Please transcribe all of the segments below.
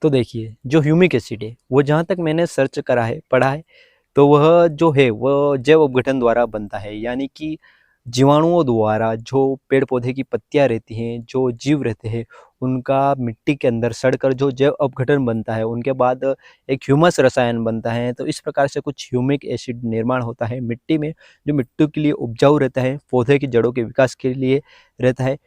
तो देखिए, जो ह्यूमिक एसिड है वो जहाँ तक मैंने सर्च करा है, पढ़ा है, तो वह जो है वह जैव अपघटन द्वारा बनता है। यानी कि जीवाणुओं द्वारा जो पेड़ पौधे की पत्तियां रहती हैं, जो जीव रहते हैं, उनका मिट्टी के अंदर सड़कर जो जैव अपघटन बनता है, उनके बाद एक ह्यूमस रसायन बनता है। तो इस प्रकार से कुछ ह्यूमिक एसिड निर्माण होता है मिट्टी में, जो मिट्टी के लिए उपजाऊ रहता है, पौधे की जड़ों के विकास के लिए रहता है,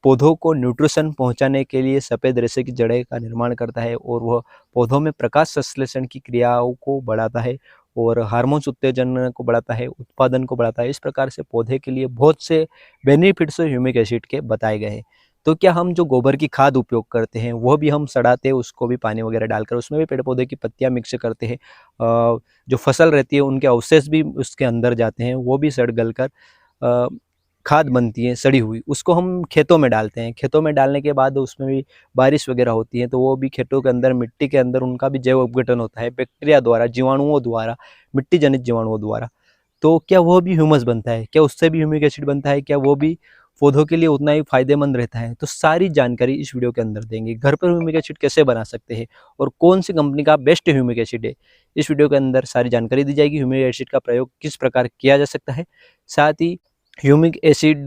पौधों को न्यूट्रिशन पहुंचाने के लिए सफ़ेद रेशे की जड़ें का निर्माण करता है, और वह पौधों में प्रकाश संश्लेषण की क्रियाओं को बढ़ाता है और हार्मोन्स उत्तेजन को बढ़ाता है, उत्पादन को बढ़ाता है। इस प्रकार से पौधे के लिए बहुत से बेनिफिट्स ह्यूमिक एसिड के बताए गए हैं। तो क्या हम जो गोबर की खाद उपयोग करते हैं वह भी हम सड़ाते हैं, उसको भी पानी वगैरह डालकर उसमें भी पेड़ पौधे की पत्तियां मिक्स करते हैं। जो फसल रहती है उनके अवशेष भी उसके अंदर जाते हैं, वो भी सड़ गल कर खाद बनती है सड़ी हुई, उसको हम खेतों में डालते हैं। खेतों में डालने के बाद उसमें भी बारिश वगैरह होती है, तो वो भी खेतों के अंदर, मिट्टी के अंदर उनका भी जैव अपघटन होता है बैक्टीरिया द्वारा, जीवाणुओं द्वारा, मिट्टी जनित जीवाणुओं द्वारा। तो क्या वो भी ह्यूमस बनता है? क्या उससे भी ह्यूमिक एसिड बनता है? क्या वो भी पौधों के लिए उतना ही फायदेमंद रहता है? तो सारी जानकारी इस वीडियो के अंदर देंगे। घर पर ह्यूमिक एसिड कैसे बना सकते हैं और कौन सी कंपनी का बेस्ट ह्यूमिक एसिड है, इस वीडियो के अंदर सारी जानकारी दी जाएगी। ह्यूमिक एसिड का प्रयोग किस प्रकार किया जा सकता है, साथ ही ह्यूमिक एसिड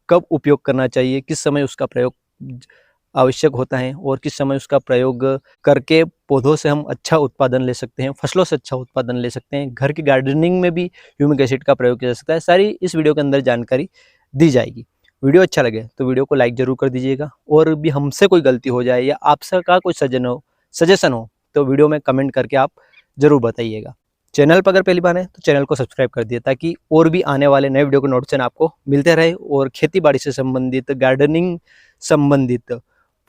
कब उपयोग करना चाहिए, किस समय उसका प्रयोग आवश्यक होता है और किस समय उसका प्रयोग करके पौधों से हम अच्छा उत्पादन ले सकते हैं, फसलों से अच्छा उत्पादन ले सकते हैं, घर की गार्डनिंग में भी ह्यूमिक एसिड का प्रयोग किया जा सकता है, सारी इस वीडियो के अंदर जानकारी दी जाएगी। वीडियो अच्छा लगे तो वीडियो को लाइक जरूर कर दीजिएगा, और भी हमसे कोई गलती हो जाए या आपसे का कोई सजेशन हो तो वीडियो में कमेंट करके आप जरूर बताइएगा। चैनल पर अगर पहली बार है तो चैनल को सब्सक्राइब कर दिए, ताकि और भी आने वाले नए वीडियो के नोटिफिकेशन आपको मिलते रहे, और खेती बाड़ी से संबंधित, गार्डनिंग संबंधित,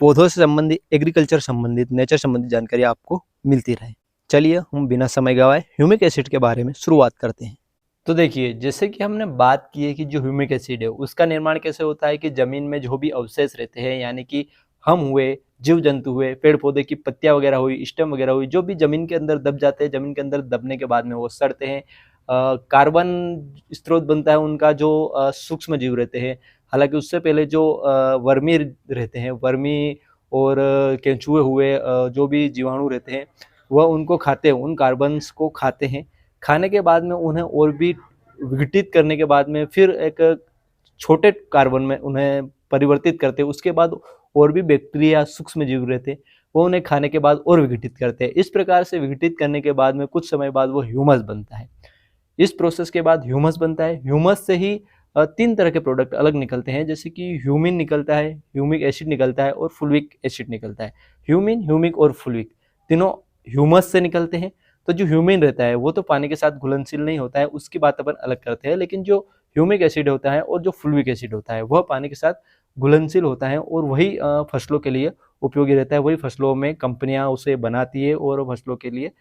पौधों से संबंधित, एग्रीकल्चर संबंधित, नेचर संबंधित जानकारी आपको मिलती रहे। चलिए हम बिना समय गवाए ह्यूमिक एसिड के बारे में शुरुआत करते हैं। तो देखिए, जैसे कि हमने बात की है कि जो ह्यूमिक एसिड है उसका निर्माण कैसे होता है, कि जमीन में जो भी अवशेष रहते हैं, यानी कि हम हुए, जीव जंतु हुए, पेड़ पौधे की पत्तियां वगैरह हुई, स्टेम वगैरह हुई, जो भी जमीन के अंदर दब जाते हैं, जमीन के अंदर दबने के बाद में वो सड़ते हैं। कार्बन स्रोत बनता है उनका, जो सूक्ष्म जीव रहते हैं। हालांकि उससे पहले जो वर्मी रहते हैं, वर्मी और केंचुए हुए, जो भी जीवाणु रहते हैं वह उनको खाते हैं, उन कार्बन्स को खाते हैं। खाने के बाद में उन्हें और भी विघटित करने के बाद में फिर एक छोटे कार्बन में उन्हें परिवर्तित करते हैं। उसके बाद और भी बैक्टीरिया, सूक्ष्म जीव रहते हैं, वो उन्हें खाने के बाद और विघटित करते हैं। इस प्रकार से विघटित करने के बाद में कुछ समय बाद वो ह्यूमस बनता है। इस प्रोसेस के बाद ह्यूमस बनता है। ह्यूमस से ही 3 तरह के प्रोडक्ट अलग निकलते हैं, जैसे कि ह्यूमिन निकलता है, ह्यूमिक एसिड निकलता है और फुल्विक एसिड निकलता है। ह्यूमिन, ह्यूमिक और फुल्विक तीनों ह्यूमस से निकलते हैं। तो जो ह्यूमिन रहता है वो तो पानी के साथ घुलनशील नहीं होता है, उसकी बात अपन अलग करते हैं। लेकिन जो ह्यूमिक एसिड होता है और जो फुल्विक एसिड होता है वह पानी के साथ घुलनशील होता है, और वही फसलों के लिए उपयोगी रहता है। वही फसलों में कंपनियां उसे बनाती है और फसलों के लिए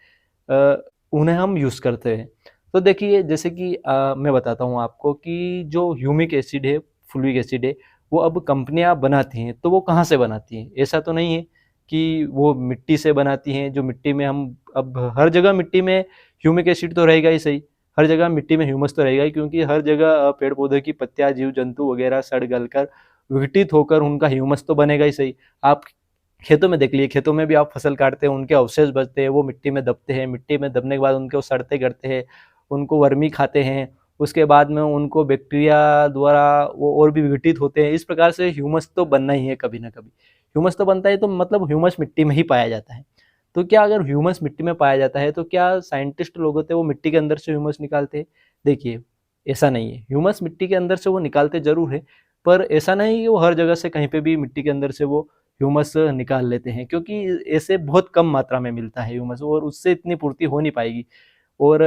उन्हें हम यूज़ करते हैं। तो देखिए, जैसे कि मैं बताता हूँ आपको कि जो ह्यूमिक एसिड है, फुल्विक एसिड है, वो अब कंपनियां बनाती हैं। तो वो कहाँ से बनाती हैं? ऐसा तो नहीं है कि वो मिट्टी से बनाती हैं, जो मिट्टी में हम, अब हर जगह मिट्टी में ह्यूमिक एसिड तो रहेगा ही सही, हर जगह मिट्टी में ह्यूमस तो रहेगा ही, क्योंकि हर जगह पेड़ पौधे की पत्तियां, जीव जंतु वगैरह सड़ गल कर विघटित होकर उनका ह्यूमस तो बनेगा ही सही। आप खेतों में देख लिए, खेतों में भी आप फसल काटते हैं, उनके अवशेष बचते हैं, वो मिट्टी में दबते हैं, मिट्टी में दबने के बाद उनको सड़ते करते हैं, उनको वर्मी खाते हैं, उसके बाद में उनको बैक्टीरिया द्वारा वो और भी विघटित होते हैं। इस प्रकार से ह्यूमस तो बनना ही है कभी ना कभी। ह्यूमस तो बनता है, तो मतलब ह्यूमस मिट्टी में ही पाया जाता है। तो क्या अगर ह्यूमस मिट्टी में पाया जाता है तो क्या साइंटिस्ट लोग होते हैं वो मिट्टी के अंदर से ह्यूमस निकालते हैं? देखिए, ऐसा नहीं है। ह्यूमस मिट्टी के अंदर से वो निकालते जरूर है, पर ऐसा नहीं कि वो हर जगह से कहीं पे भी मिट्टी के अंदर से वो ह्यूमस निकाल लेते हैं, क्योंकि ऐसे बहुत कम मात्रा में मिलता है ह्यूमस, और उससे इतनी पूर्ति हो नहीं पाएगी। और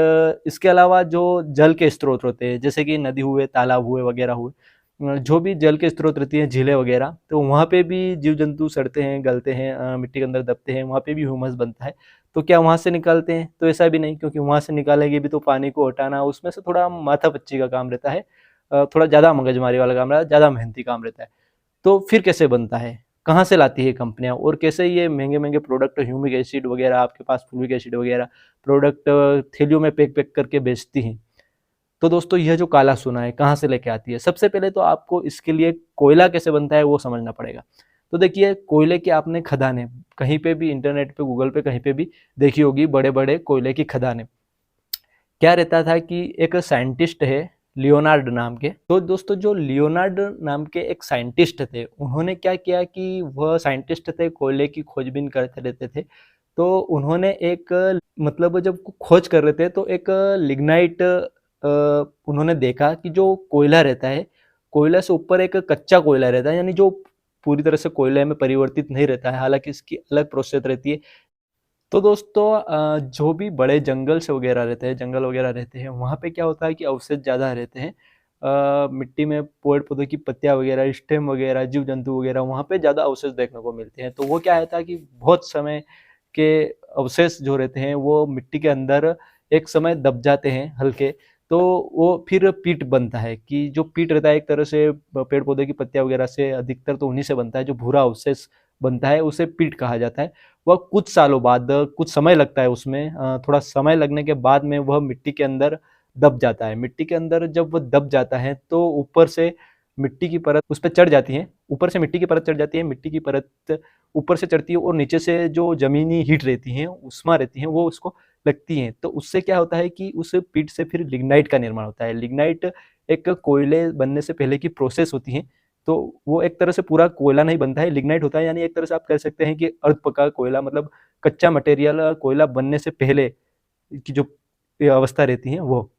इसके अलावा जो जल के स्रोत होते हैं, जैसे कि नदी हुए, तालाब हुए वगैरह हुए, जो भी जल के स्रोत रहती हैं, झीलें वगैरह, तो वहाँ पे भी जीव जंतु सड़ते हैं, गलते हैं, मिट्टी के अंदर दबते हैं, वहाँ पे भी ह्यूमस बनता है। तो क्या वहाँ से निकालते हैं? तो ऐसा भी नहीं, क्योंकि वहाँ से निकालेंगे भी तो पानी को हटाना, उसमें से थोड़ा माथापच्ची का काम रहता है, थोड़ा ज़्यादा मगजमारी वाला काम रहता है, ज़्यादा मेहनती काम रहता है। तो फिर कैसे बनता है? कहाँ से लाती है कंपनियाँ, और कैसे ये महंगे-महंगे प्रोडक्ट, ह्यूमिक एसिड वगैरह, आपके पास फुल्विक एसिड वगैरह प्रोडक्ट थैलियों में पैक-पैक करके बेचती हैं? तो दोस्तों, यह जो काला सोना है कहाँ से लेके आती है? सबसे पहले तो आपको इसके लिए कोयला कैसे बनता है वो समझना पड़ेगा। तो देखिए कोयले की आपने खदानें कहीं पे भी इंटरनेट पे गूगल पे कहीं पे भी देखी होगी, बड़े बड़े कोयले की खदानें। क्या रहता था कि एक साइंटिस्ट है लियोनार्ड नाम के। तो दोस्तों जो लियोनार्ड नाम के एक साइंटिस्ट थे, उन्होंने क्या किया कि वह साइंटिस्ट थे, कोयले की खोजबीन करते रहते थे। तो उन्होंने एक मतलब जब खोज कर रहे थे तो एक लिग्नाइट उन्होंने देखा कि जो कोयला रहता है, कोयला से ऊपर एक कच्चा कोयला रहता है, यानी जो पूरी तरह से कोयले में परिवर्तित नहीं रहता है, हालांकि इसकी अलग प्रोसेस रहती है। तो दोस्तों जो भी बड़े जंगल्स वगैरह रहते हैं, जंगल वगैरह रहते हैं, वहाँ पे क्या होता है कि अवशेष ज़्यादा रहते हैं। मिट्टी में पेड़ पौधों की पत्तियाँ वगैरह, स्टेम वगैरह, जीव जंतु वगैरह, वहाँ पे ज़्यादा अवशेष देखने को मिलते हैं। तो वो क्या रहता है कि बहुत समय के अवशेष जो रहते हैं वो मिट्टी के अंदर एक समय दब जाते हैं हल्के। तो वो फिर पीट बनता है, कि जो पीट रहता है एक तरह से पेड़ पौधे की पत्तियाँ वगैरह से, अधिकतर तो उन्हीं से बनता है। जो भूरा अवशेष बनता है उसे पीट कहा जाता है। वह कुछ सालों बाद, कुछ समय लगता है उसमें, थोड़ा समय लगने के बाद में वह मिट्टी के अंदर दब जाता है। मिट्टी के अंदर जब वो दब जाता है तो ऊपर से मिट्टी की परत उस पे चढ़ जाती है, ऊपर से मिट्टी की परत चढ़ जाती है, मिट्टी की परत ऊपर से चढ़ती है और नीचे से जो ज़मीनी हीट रहती है, उष्मा रहती है, वो उसको लगती हैं। तो उससे क्या होता है कि उस पीट से फिर लिग्नाइट का निर्माण होता है। लिग्नाइट एक कोयले बनने से पहले की प्रोसेस होती है। तो वो एक तरह से पूरा कोयला नहीं बनता है, लिग्नाइट होता है, यानी एक तरह से आप कह सकते हैं कि अर्ध पका कोयला, मतलब कच्चा मटेरियल कोयला बनने से पहले की जो अवस्था रहती है वो।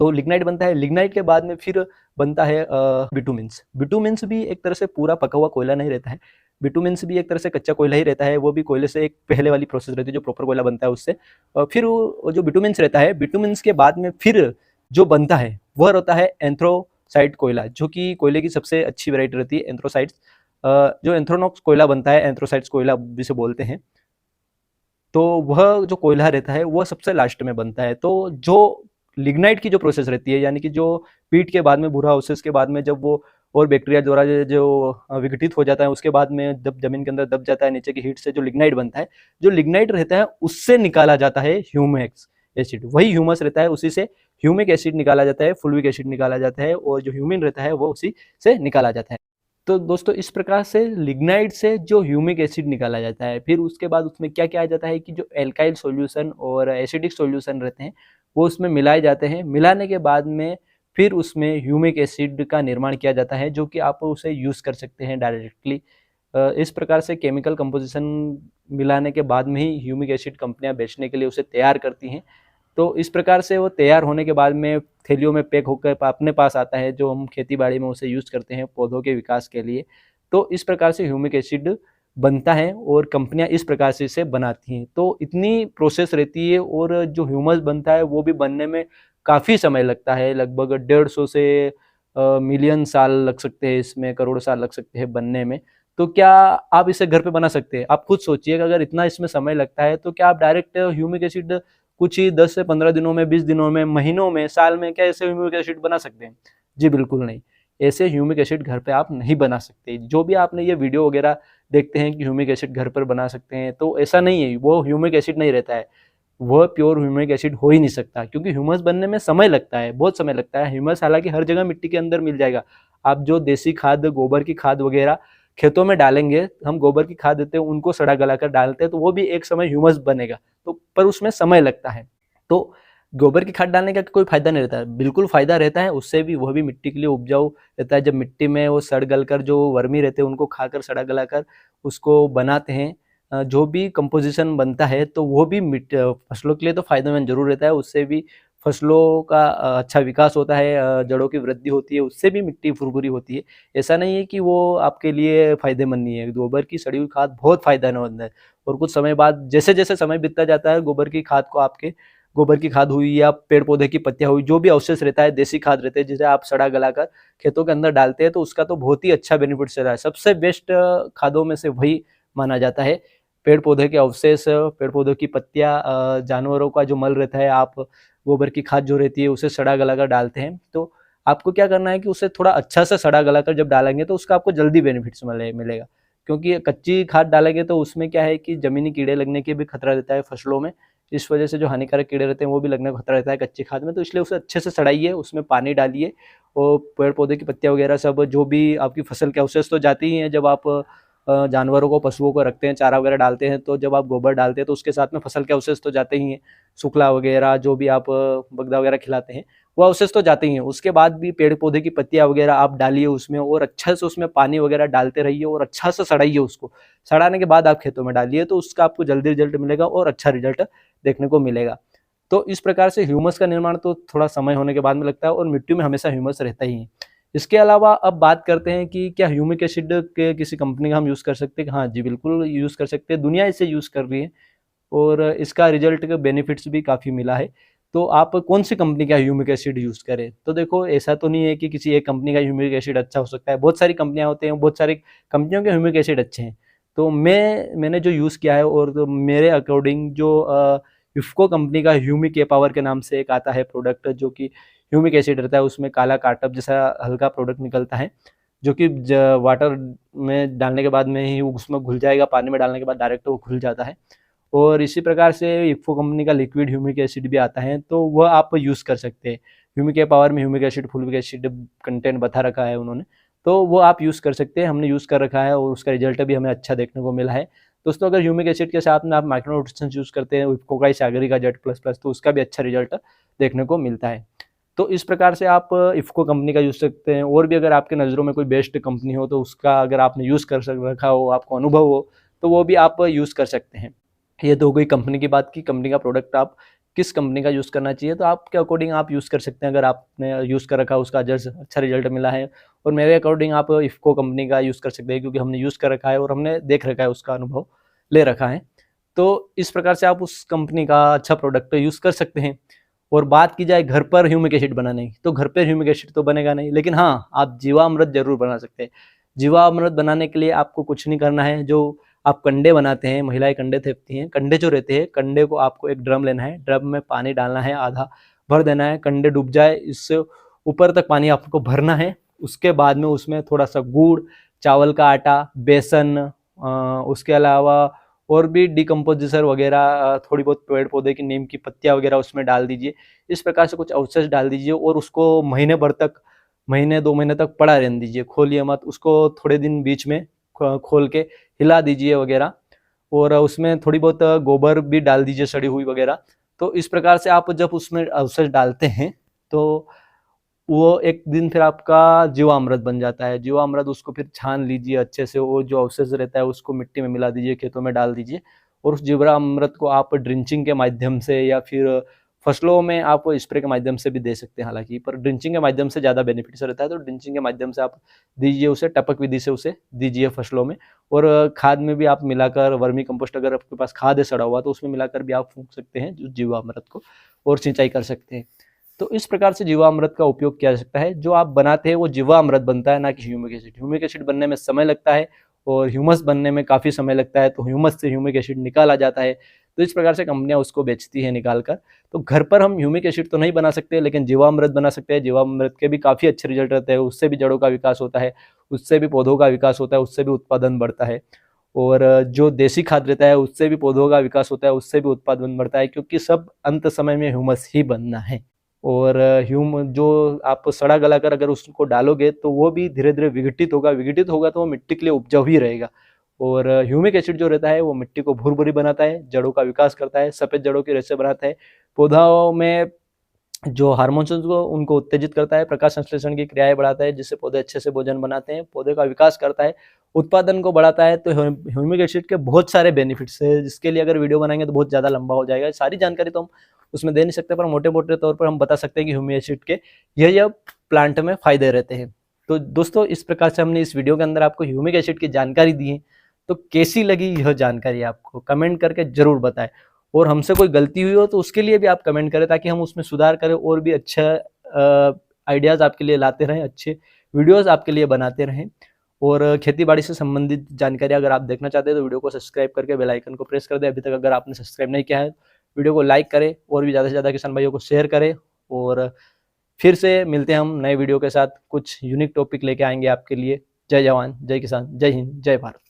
तो लिग्नाइट बनता है। लिग्नाइट के बाद में फिर बनता है बिटुमिन्स। बिटुमिन्स भी एक तरह से पूरा पका हुआ कोयला नहीं रहता है। बिटुमिन्स भी एक तरह से कच्चा कोयला ही रहता है। वो भी कोयले से एक पहले वाली प्रोसेस रहती है, जो प्रॉपर कोयला बनता है उससे। फिर वो जो बिटुमिन्स रहता है, बिटुमिन्स के बाद में फिर जो बनता है वह रहता है एंथ्रोसाइट कोयला, जो कि कोयले की सबसे अच्छी वैरायटी रहती है, एंथ्रोसाइट्स। जो एंथ्रोनॉक्स कोयला बनता है, एंथ्रोसाइट्स कोयला जिसे बोलते हैं, तो वह जो कोयला रहता है वह सबसे लास्ट में बनता है। तो जो लिग्नाइट की जो प्रोसेस रहती है, यानी कि जो पीट के बाद में, भूरा अवशेष के बाद में, जब वो और बैक्टीरिया द्वारा जो विघटित हो जाता है, उसके बाद में जब जमीन के अंदर दब जाता है नीचे की हीट से, जो लिग्नाइट बनता है, जो लिग्नाइट रहता है उससे निकाला जाता है ह्यूमिक एसिड। वही ह्यूमस रहता है, उसी से ह्यूमिक एसिड निकाला जाता है, फुल्विक एसिड निकाला जाता है, और जो ह्यूमिन रहता है वो उसी से निकाला जाता है। तो दोस्तों इस प्रकार से लिग्नाइट से जो ह्यूमिक एसिड निकाला जाता है, फिर उसके बाद उसमें क्या किया जाता है कि जो एल्काइल सॉल्यूशन और एसिडिक सॉल्यूशन रहते हैं वो उसमें मिलाए जाते हैं। मिलाने के बाद में फिर उसमें ह्यूमिक एसिड का निर्माण किया जाता है, जो कि आप उसे यूज़ कर सकते हैं डायरेक्टली। इस प्रकार से केमिकल कंपोजिशन मिलाने के बाद में ही ह्यूमिक एसिड कंपनियां बेचने के लिए उसे तैयार करती हैं। तो इस प्रकार से वो तैयार होने के बाद में थैलियों में पैक होकर अपने पास आता है, जो हम खेती बाड़ी में उसे यूज़ करते हैं पौधों के विकास के लिए। तो इस प्रकार से ह्यूमिक एसिड बनता है और कंपनियां इस प्रकार से इसे बनाती हैं। तो इतनी प्रोसेस रहती है, और जो ह्यूमस बनता है वो भी बनने में काफ़ी समय लगता है, लगभग 150 से मिलियन साल लग सकते हैं इसमें, करोड़ साल लग सकते हैं बनने में। तो क्या आप इसे घर पे बना सकते हैं? आप खुद सोचिए कि अगर इतना इसमें समय लगता है तो क्या आप डायरेक्ट ह्यूमिक एसिड कुछ ही 10 से 15 दिनों में, 20 दिनों में, महीनों में, साल में क्या ऐसे ह्यूमिक एसिड बना सकते हैं? जी बिल्कुल नहीं। ऐसे ह्यूमिक एसिड घर पे आप नहीं बना सकते। जो भी आपने ये वीडियो वगैरह देखते हैं कि ह्यूमिक एसिड घर पर बना सकते हैं, तो ऐसा नहीं है, वो ह्यूमिक एसिड नहीं रहता है। वह प्योर ह्यूमिक एसिड हो ही नहीं सकता, क्योंकि ह्यूमस बनने में समय लगता है, बहुत समय लगता है। ह्यूमस हालांकि हर जगह मिट्टी के अंदर मिल जाएगा। आप जो देसी खाद, गोबर की खाद वगैरह खेतों में डालेंगे, हम गोबर की खाद देते हैं, उनको सड़ा गला कर डालते हैं, तो वो भी एक समय ह्यूमस बनेगा, तो पर उसमें समय लगता है। तो गोबर की खाद डालने का कोई फायदा नहीं रहता है, बिल्कुल फायदा रहता है उससे भी। वह भी मिट्टी के लिए उपजाऊ रहता है। जब मिट्टी में वो सड़ गल कर जो वर्मी रहते हैं उनको खाकर, सड़ा गला कर उसको बनाते हैं, जो भी कंपोजिशन बनता है, तो वो भी फसलों के लिए तो फायदेमंद जरूर रहता है। उससे भी फसलों का अच्छा विकास होता है, जड़ों की वृद्धि होती है, उससे भी मिट्टी फुरभुरी होती है। ऐसा नहीं है कि वो आपके लिए फायदेमंद नहीं है। गोबर की सड़ी हुई खाद बहुत फायदेमंद है, और कुछ समय बाद, जैसे जैसे समय बीतता जाता है, गोबर की खाद को, आपके गोबर की खाद हुई या पेड़ पौधे की पत्तियां हुई, जो भी अवशेष रहता है, देसी खाद रहते हैं, जिसे आप सड़ा गला कर खेतों के अंदर डालते हैं, तो उसका तो बहुत ही अच्छा बेनिफिट से रहा है। सबसे बेस्ट खादों में से वही माना जाता है। पेड़ पौधे के अवशेष, पेड़ पौधों की पत्तियां, जानवरों का जो मल रहता है, आप गोबर की खाद जो रहती है उसे सड़ा गला कर डालते हैं। तो आपको क्या करना है कि उसे थोड़ा अच्छा सा सड़ा गला कर जब डालेंगे तो उसका आपको जल्दी बेनिफिट्स मिलेगा। क्योंकि कच्ची खाद डालेंगे तो उसमें क्या है कि जमीनी कीड़े लगने के भी खतरा रहता है फसलों में। इस वजह से जो हानिकारक कीड़े रहते हैं वो भी लगने का खतरा रहता है कच्ची खाद में। तो इसलिए उसे अच्छे से सड़ाइए, उसमें पानी डालिए, और पेड़ पौधे की पत्तियां वगैरह सब, जो भी आपकी फसल के अवशेष तो जाती ही हैं जब आप जानवरों को, पशुओं को रखते हैं, चारा वगैरह डालते हैं, तो जब आप गोबर डालते हैं तो उसके साथ में फसल के अवशेष तो जाते ही हैं, सुखला वगैरह जो भी आप बगदा वगैरह खिलाते हैं वो अवशेष तो जाते ही हैं। उसके बाद भी पेड़ पौधे की पत्तियां वगैरह आप डालिए उसमें, और अच्छा से उसमें पानी वगैरह डालते रहिए और अच्छा से सड़ाइए उसको। सड़ाने के बाद आप खेतों में डालिए तो उसका आपको जल्दी रिजल्ट मिलेगा और अच्छा रिजल्ट देखने को मिलेगा। तो इस प्रकार से ह्यूमस का निर्माण तो थोड़ा समय होने के बाद में लगता है, और मिट्टी में हमेशा ह्यूमस रहता ही है। इसके अलावा अब बात करते हैं कि क्या ह्यूमिक एसिड के किसी कंपनी का हम यूज़ कर सकते हैं? हाँ जी, बिल्कुल यूज़ कर सकते हैं, दुनिया इसे यूज़ कर रही है और इसका रिजल्ट के बेनिफिट्स भी काफ़ी मिला है। तो आप कौन सी कंपनी का ह्यूमिक एसिड यूज़ करें? तो देखो, ऐसा तो नहीं है कि किसी एक कंपनी का ह्यूमिक एसिड अच्छा हो सकता है, बहुत सारी कंपनियाँ होती हैं, बहुत सारी कंपनियों के ह्यूमिक एसिड अच्छे हैं। तो मैंने जो यूज़ किया है, और तो मेरे अकॉर्डिंग जो इफ़को कंपनी का ह्यूमिक ए पावर के नाम से एक आता है प्रोडक्ट, जो कि ह्यूमिक एसिड रहता है, उसमें काला काटअप जैसा हल्का प्रोडक्ट निकलता है, जो कि वाटर में डालने के बाद में ही उसमें घुल जाएगा, पानी में डालने के बाद डायरेक्ट वो घुल जाता है। और इसी प्रकार से इफ़को कंपनी का लिक्विड ह्यूमिक एसिड भी आता है, तो वह आप यूज़ कर सकते हैं। ह्यूमिक ए पावर में humic acid, fulvic acid content बता रखा है उन्होंने, तो वो आप यूज़ कर सकते हैं। हमने यूज़ कर रखा है और उसका रिजल्ट भी हमें अच्छा देखने को मिला है। दोस्तों, अगर ह्यूमिक एसिड के साथ में आप माइक्रो न्यूट्रिशंस यूज़ करते हैं, इफ़को का, सागरी का, जेड प्लस प्लस, तो उसका भी अच्छा रिजल्ट देखने को मिलता है। तो इस प्रकार से आप इफ़को कंपनी का यूज़ सकते हैं। और भी अगर आपके नज़रों में कोई बेस्ट कंपनी हो, तो उसका अगर आपने यूज़ कर रखा हो, आपको अनुभव हो, तो वो भी आप यूज़ कर सकते हैं। ये तो हो गई कंपनी की बात की, कंपनी का प्रोडक्ट आप किस कंपनी का यूज़ करना चाहिए, तो आपके अकॉर्डिंग आप यूज़ कर सकते हैं। अगर आपने यूज़ कर रखा है, उसका अच्छा रिजल्ट मिला है, और मेरे अकॉर्डिंग आप इफ़को कंपनी का यूज़ कर सकते हैं, क्योंकि हमने यूज़ कर रखा है और हमने देख रखा है, उसका अनुभव ले रखा है। तो इस प्रकार से आप उस कंपनी का अच्छा प्रोडक्ट यूज़ कर सकते हैं। और बात की जाए घर पर ह्यूमिक एसिड बनाने की, तो घर पर ह्यूमिक एसिड तो बनेगा नहीं, लेकिन हाँ, आप जीवामृत जरूर बना सकते हैं। जीवामृत बनाने के लिए आपको कुछ नहीं करना है। जो आप कंडे बनाते हैं, महिलाएं कंडे थेपती हैं, कंडे जो रहते हैं, कंडे को आपको एक ड्रम लेना है, ड्रम में पानी डालना है, आधा भर देना है, कंडे डूब जाए इससे ऊपर तक पानी आपको भरना है। उसके बाद में उसमें थोड़ा सा गुड़, चावल का आटा, बेसन, उसके अलावा और भी डिकम्पोजिशन वगैरह, थोड़ी बहुत पेड़ पौधे की नीम की पत्तियां वगैरह उसमें डाल दीजिए। इस प्रकार से कुछ अवशेष डाल दीजिए और उसको महीने भर तक, महीने 2 महीने तक पड़ा रहने दीजिए, खोलिए मत उसको। थोड़े दिन बीच में खोल के हिला दीजिए वगैरह, और उसमें थोड़ी बहुत गोबर भी डाल दीजिए, सड़ी हुई वगैरह। तो इस प्रकार से आप जब उसमें अवशेष डालते हैं, तो वो एक दिन फिर आपका जीवामृत बन जाता है। जीवामृत, उसको फिर छान लीजिए अच्छे से, वो जो अवशेष रहता है उसको मिट्टी में मिला दीजिए, खेतों में डाल दीजिए, और उस जीवामृत को आप ड्रिंचिंग के माध्यम से या फिर फसलों में आप स्प्रे के माध्यम से भी दे सकते हैं। हालांकि पर ड्रिंचिंग के माध्यम से ज़्यादा बेनिफिट्स रहता है, तो ड्रिंचिंग के माध्यम से आप दीजिए उसे, टपक विधि से उसे दीजिए फसलों में। और खाद में भी आप मिलाकर, वर्मी कंपोस्ट अगर आपके पास खाद है सड़ा हुआ, तो उसमें मिलाकर भी आप फूंक सकते हैं जीवामृत को, और सिंचाई कर सकते हैं। तो इस प्रकार से जीवामृत का उपयोग किया जा सकता है। जो आप बनाते हैं वो जीवामृत बनता है, ना कि ह्यूमिक एसिड। ह्यूमिक एसिड बनने में समय लगता है और ह्यूमस बनने में काफ़ी समय लगता है, तो ह्यूमस से ह्यूमिक एसिड निकाला जाता है। तो इस प्रकार से कंपनियां उसको बेचती है निकाल कर। तो घर पर हम ह्यूमिक एसिड तो नहीं बना सकते, लेकिन जीवामृत बना सकते हैं। जीवामृत के भी काफ़ी अच्छे रिजल्ट रहते हैं, उससे भी जड़ों का विकास होता है, उससे भी पौधों का विकास होता है, उससे भी उत्पादन बढ़ता है। और जो देसी खाद रहता है उससे भी पौधों का विकास होता है, उससे भी उत्पादन बढ़ता है, क्योंकि सब अंत समय में ह्यूमस ही बनना है। और जो आप सड़ा गला कर अगर उसको डालोगे, तो वो भी धीरे धीरे विघटित होगा तो वो मिट्टी के लिए उपजाऊ ही रहेगा। और ह्यूमिक एसिड जो रहता है वो मिट्टी को भुरभुरी बनाता है, जड़ों का विकास करता है, सफेद जड़ों के रेशे बनाता है, पौधों में जो हार्मोन्स को उनको उत्तेजित करता है, प्रकाश संश्लेषण की क्रियाएं बढ़ाता है, जिससे पौधे अच्छे से भोजन बनाते हैं, पौधे का विकास करता है, उत्पादन को बढ़ाता है। तो ह्यूमिक एसिड के बहुत सारे बेनिफिट्स है, जिसके लिए अगर वीडियो बनाएंगे तो बहुत ज़्यादा लंबा हो जाएगा। सारी जानकारी तो हम उसमें दे नहीं सकते, पर मोटे मोटे तौर पर हम बता सकते हैं कि ह्यूमिक एसिड के यह प्लांट में फायदे रहते हैं। तो दोस्तों, इस प्रकार से हमने इस वीडियो के अंदर आपको ह्यूमिक एसिड की जानकारी दी है। तो कैसी लगी यह जानकारी आपको, कमेंट करके जरूर बताएं। और हमसे कोई गलती हुई हो तो उसके लिए भी आप कमेंट करें, ताकि हम उसमें सुधार करें और भी अच्छा आइडियाज़ आपके लिए लाते रहें, अच्छे वीडियोज़ आपके लिए बनाते रहें। और खेती बाड़ी से संबंधित जानकारी अगर आप देखना चाहते हैं तो वीडियो को सब्सक्राइब करके बेल आइकन को प्रेस कर दें। अभी तक अगर आपने सब्सक्राइब नहीं किया है, वीडियो को लाइक करें और भी ज़्यादा से ज़्यादा किसान भाइयों को शेयर करें। और फिर से मिलते हैं हम नए वीडियो के साथ, कुछ यूनिक टॉपिक लेके आएंगे आपके लिए। जय जवान, जय किसान, जय हिंद, जय भारत।